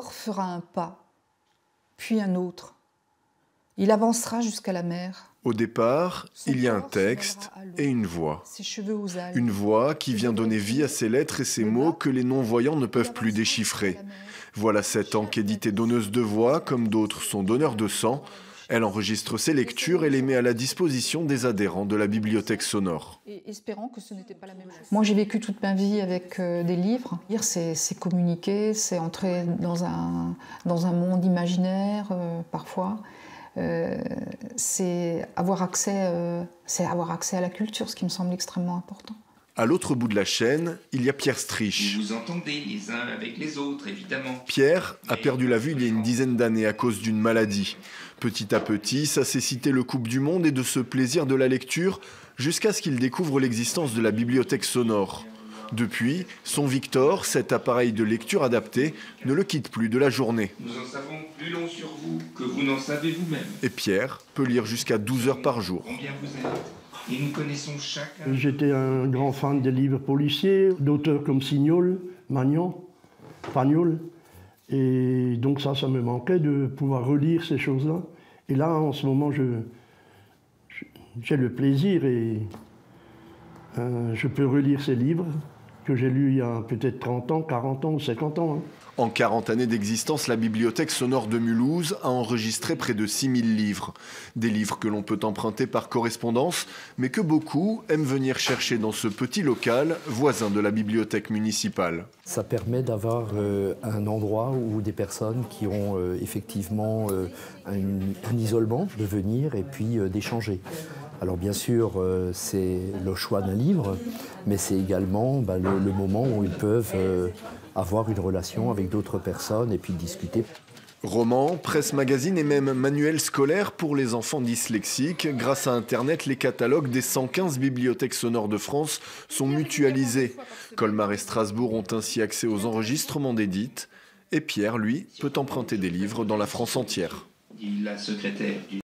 Victor fera un pas, puis un autre. Il avancera jusqu'à la mer. Au départ, il y a un texte et une voix. Ses cheveux aux algues. Une voix qui vient donner vie à ces lettres et ces mots que les non-voyants ne peuvent plus déchiffrer. Voilà 7 ans qu'Edith est donneuse de voix, comme d'autres sont donneurs de sang. Elle enregistre ses lectures et les met à la disposition des adhérents de la bibliothèque sonore. Espérant que ce n'était pas la même chose. Moi, j'ai vécu toute ma vie avec des livres. Lire, c'est communiquer, c'est entrer dans un monde imaginaire, parfois. C'est avoir accès à la culture, ce qui me semble extrêmement important. À l'autre bout de la chaîne, il y a Pierre Strich. Vous vous entendez les uns avec les autres, évidemment. Pierre a perdu la vue il y a une dizaine d'années à cause d'une maladie. Petit à petit, sa cécité le coupe du monde et de ce plaisir de la lecture, jusqu'à ce qu'il découvre l'existence de la bibliothèque sonore. Depuis, son Victor, cet appareil de lecture adapté, ne le quitte plus de la journée. Nous en savons plus long sur vous que vous n'en savez vous-même. Et Pierre peut lire jusqu'à 12 heures par jour. Combien vous êtes ? Et nous connaissons chacun. J'étais un grand fan des livres policiers, d'auteurs comme Signol, Magnan, Pagnol. Et donc ça me manquait de pouvoir relire ces choses-là. Et là, en ce moment, j'ai le plaisir et je peux relire ces livres que j'ai lus il y a peut-être 30 ans, 40 ans ou 50 ans. Hein. En 40 années d'existence, la bibliothèque sonore de Mulhouse a enregistré près de 6000 livres. Des livres que l'on peut emprunter par correspondance, mais que beaucoup aiment venir chercher dans ce petit local voisin de la bibliothèque municipale. Ça permet d'avoir un endroit où des personnes qui ont effectivement un isolement de venir et puis d'échanger. Alors bien sûr, c'est le choix d'un livre, mais c'est également le moment où ils peuvent avoir une relation avec d'autres personnes et puis discuter. Romans, presse magazine et même manuels scolaires pour les enfants dyslexiques. Grâce à Internet, les catalogues des 115 bibliothèques sonores de France sont mutualisés. Colmar et Strasbourg ont ainsi accès aux enregistrements d'Edith. Et Pierre, lui, peut emprunter des livres dans la France entière. Dit la secrétaire du